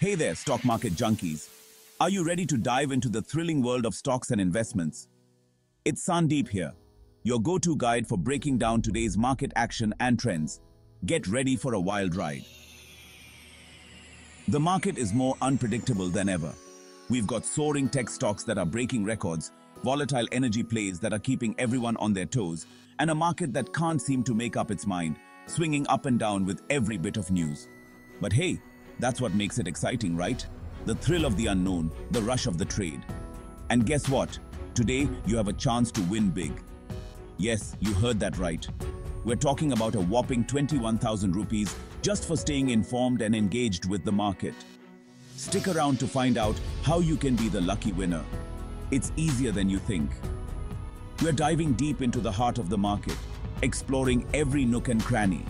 Hey there, stock market junkies. Are you ready to dive into the thrilling world of stocks and investments? It's Sandeep here, your go-to guide for breaking down today's market action and trends. Get ready for a wild ride. The market is more unpredictable than ever. We've got soaring tech stocks that are breaking records, volatile energy plays that are keeping everyone on their toes, and a market that can't seem to make up its mind, swinging up and down with every bit of news. But hey, that's what makes it exciting, right? The thrill of the unknown, the rush of the trade. And guess what? Today, you have a chance to win big. Yes, you heard that right. We're talking about a whopping 21,000 rupees just for staying informed and engaged with the market. Stick around to find out how you can be the lucky winner. It's easier than you think. We're diving deep into the heart of the market, exploring every nook and cranny,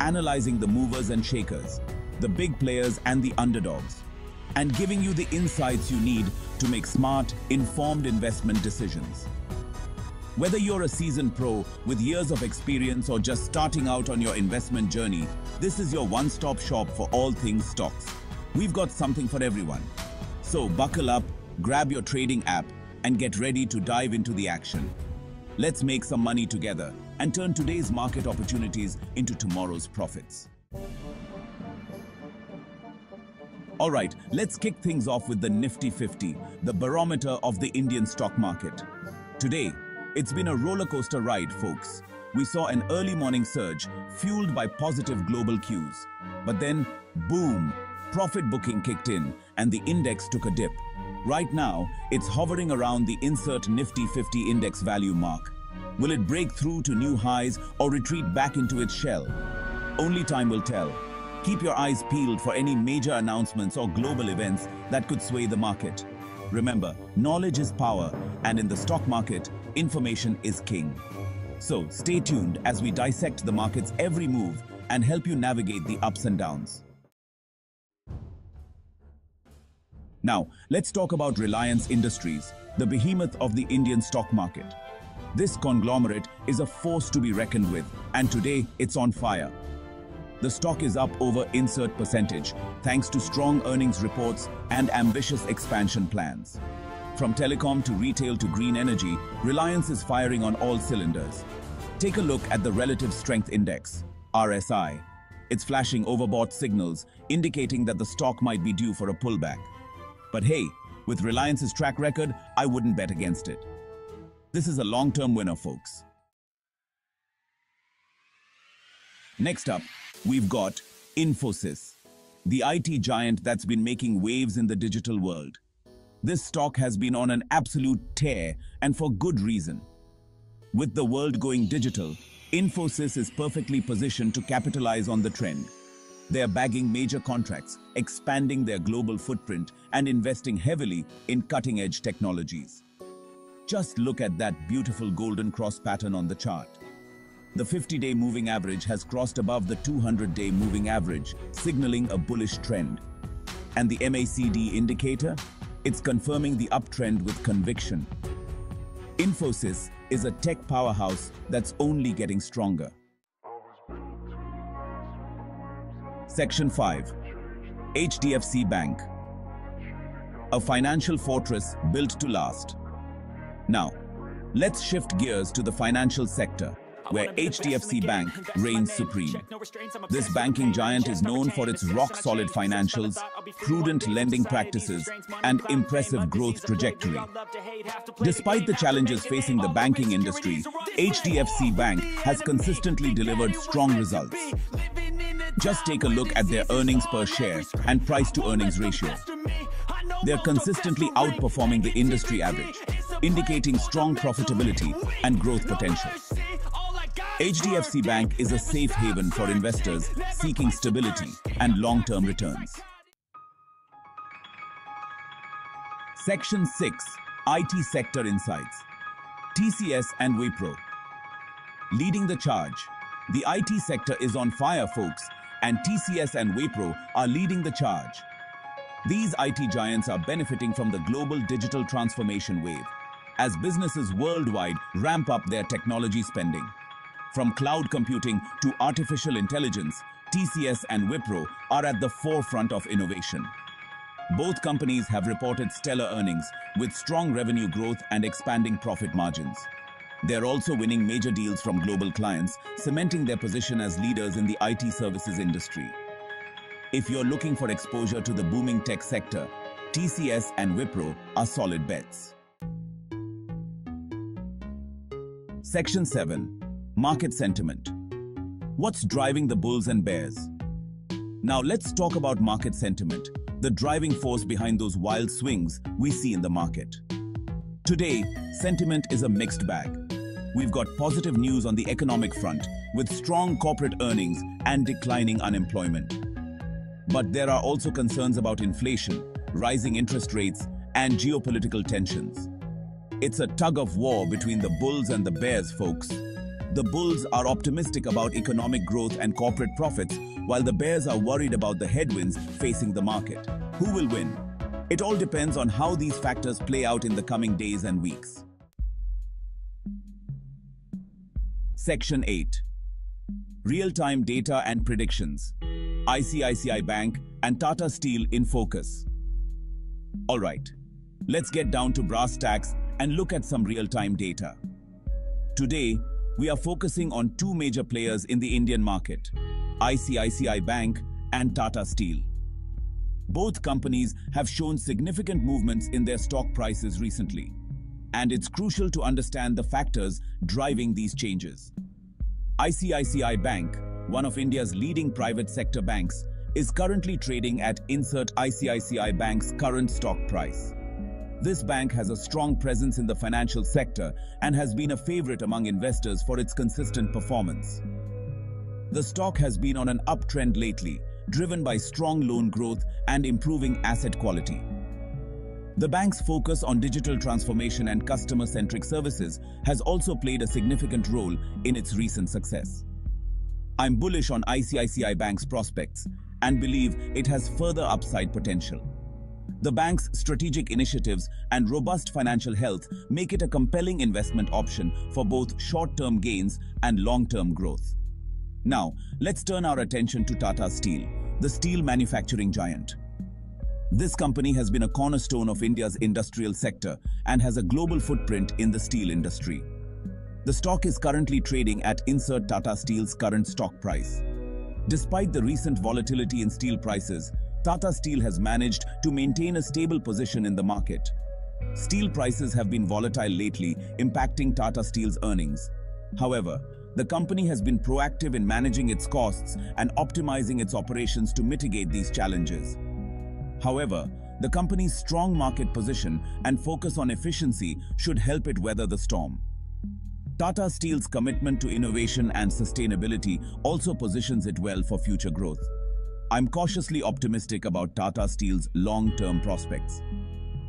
analyzing the movers and shakers, the big players and the underdogs, and giving you the insights you need to make smart, informed investment decisions. Whether you're a seasoned pro with years of experience or just starting out on your investment journey, this is your one-stop shop for all things stocks. We've got something for everyone. So buckle up, grab your trading app, and get ready to dive into the action. Let's make some money together and turn today's market opportunities into tomorrow's profits. All right, let's kick things off with the Nifty 50, the barometer of the Indian stock market. Today, it's been a roller coaster ride, folks. We saw an early morning surge fueled by positive global cues. But then, boom, profit booking kicked in and the index took a dip. Right now, it's hovering around the insert Nifty 50 index value mark. Will it break through to new highs or retreat back into its shell? Only time will tell. Keep your eyes peeled for any major announcements or global events that could sway the market. Remember, knowledge is power, and in the stock market, information is king. So stay tuned as we dissect the market's every move and help you navigate the ups and downs. Now, let's talk about Reliance Industries, the behemoth of the Indian stock market. This conglomerate is a force to be reckoned with, and today it's on fire. The stock is up over insert percentage thanks to strong earnings reports and ambitious expansion plans. From telecom to retail to green energy, Reliance is firing on all cylinders. Take a look at the Relative Strength Index, RSI. It's flashing overbought signals, indicating that the stock might be due for a pullback. But hey, with Reliance's track record, I wouldn't bet against it. This is a long-term winner, folks. Next up, we've got Infosys, the IT giant that's been making waves in the digital world. This stock has been on an absolute tear, and for good reason. With the world going digital, Infosys is perfectly positioned to capitalize on the trend. They are bagging major contracts, expanding their global footprint, and investing heavily in cutting-edge technologies. Just look at that beautiful golden cross pattern on the chart. The 50-day moving average has crossed above the 200-day moving average, signaling a bullish trend. And the MACD indicator? It's confirming the uptrend with conviction. Infosys is a tech powerhouse that's only getting stronger. Section 5. HDFC Bank. A financial fortress built to last. Now, let's shift gears to the financial sector, where HDFC Bank reigns supreme. This banking giant is known for its rock-solid financials, prudent lending practices, and impressive growth trajectory. Despite the challenges facing the banking industry, HDFC Bank has consistently delivered strong results. Just take a look at their earnings per share and price-to-earnings ratio. They're consistently outperforming the industry average, indicating strong profitability and growth potential. HDFC Bank is a safe haven for investors seeking stability and long-term returns. Section 6. IT Sector Insights. TCS and Wipro. Leading the charge. The IT sector is on fire, folks, and TCS and Wipro are leading the charge. These IT giants are benefiting from the global digital transformation wave, as businesses worldwide ramp up their technology spending. From cloud computing to artificial intelligence, TCS and Wipro are at the forefront of innovation. Both companies have reported stellar earnings with strong revenue growth and expanding profit margins. They're also winning major deals from global clients, cementing their position as leaders in the IT services industry. If you're looking for exposure to the booming tech sector, TCS and Wipro are solid bets. Section 7. Market sentiment. What's driving the bulls and bears? Now let's talk about market sentiment, the driving force behind those wild swings we see in the market. Today, sentiment is a mixed bag. We've got positive news on the economic front, with strong corporate earnings and declining unemployment. But there are also concerns about inflation, rising interest rates, and geopolitical tensions. It's a tug of war between the bulls and the bears, folks. The bulls are optimistic about economic growth and corporate profits, while the bears are worried about the headwinds facing the market. Who will win? It all depends on how these factors play out in the coming days and weeks. Section 8. Real-time data and predictions. ICICI Bank and Tata Steel in focus. Alright, let's get down to brass tacks and look at some real-time data. Today, we are focusing on two major players in the Indian market, ICICI Bank and Tata Steel. Both companies have shown significant movements in their stock prices recently, and it's crucial to understand the factors driving these changes. ICICI Bank, one of India's leading private sector banks, is currently trading at insert ICICI Bank's current stock price. This bank has a strong presence in the financial sector and has been a favorite among investors for its consistent performance. The stock has been on an uptrend lately, driven by strong loan growth and improving asset quality. The bank's focus on digital transformation and customer-centric services has also played a significant role in its recent success. I'm bullish on ICICI Bank's prospects and believe it has further upside potential. The bank's strategic initiatives and robust financial health make it a compelling investment option for both short-term gains and long-term growth. Now, let's turn our attention to Tata Steel, the steel manufacturing giant. This company has been a cornerstone of India's industrial sector and has a global footprint in the steel industry. The stock is currently trading at insert Tata Steel's current stock price. Despite the recent volatility in steel prices, Tata Steel has managed to maintain a stable position in the market. Steel prices have been volatile lately, impacting Tata Steel's earnings. However, the company has been proactive in managing its costs and optimizing its operations to mitigate these challenges. However, the company's strong market position and focus on efficiency should help it weather the storm. Tata Steel's commitment to innovation and sustainability also positions it well for future growth. I'm cautiously optimistic about Tata Steel's long-term prospects.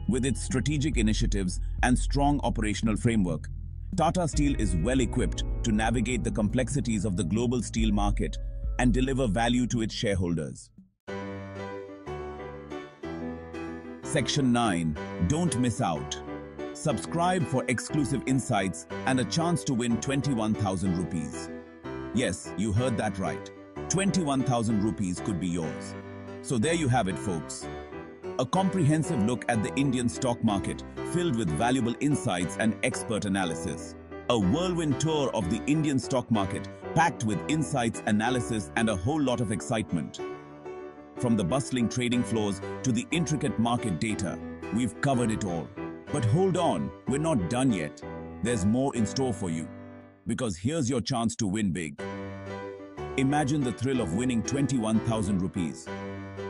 With its strategic initiatives and strong operational framework, Tata Steel is well equipped to navigate the complexities of the global steel market and deliver value to its shareholders. Section 9. Don't miss out. Subscribe for exclusive insights and a chance to win 21,000 rupees. Yes, you heard that right. 21,000 rupees could be yours. So there you have it, folks. A comprehensive look at the Indian stock market filled with valuable insights and expert analysis. A whirlwind tour of the Indian stock market packed with insights, analysis, and a whole lot of excitement. From the bustling trading floors to the intricate market data, we've covered it all. But hold on, we're not done yet. There's more in store for you. Because here's your chance to win big. Imagine the thrill of winning 21,000 rupees.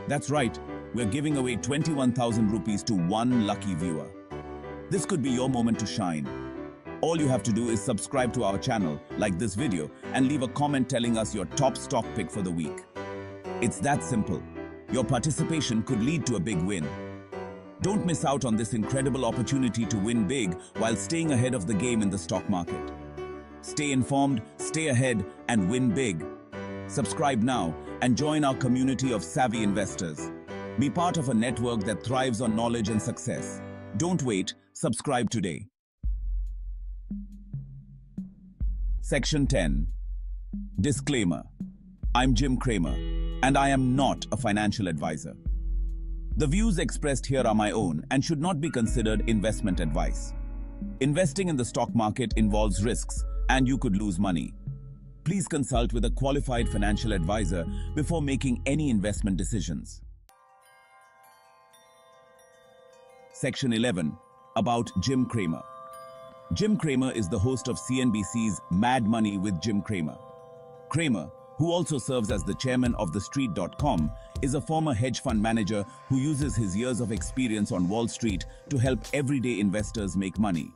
That's right, we're giving away 21,000 rupees to one lucky viewer. This could be your moment to shine. All you have to do is subscribe to our channel, like this video, and leave a comment telling us your top stock pick for the week. It's that simple. Your participation could lead to a big win. Don't miss out on this incredible opportunity to win big while staying ahead of the game in the stock market. Stay informed, stay ahead, and win big. Subscribe now and join our community of savvy investors. Be part of a network that thrives on knowledge and success. Don't wait, subscribe today. Section 10. Disclaimer. I'm Jim Cramer, and I am not a financial advisor. The views expressed here are my own and should not be considered investment advice. Investing in the stock market involves risks, and you could lose money. Please consult with a qualified financial advisor before making any investment decisions. Section 11. About Jim Cramer. Jim Cramer is the host of CNBC's Mad Money with Jim Cramer. Cramer, who also serves as the chairman of TheStreet.com, is a former hedge fund manager who uses his years of experience on Wall Street to help everyday investors make money.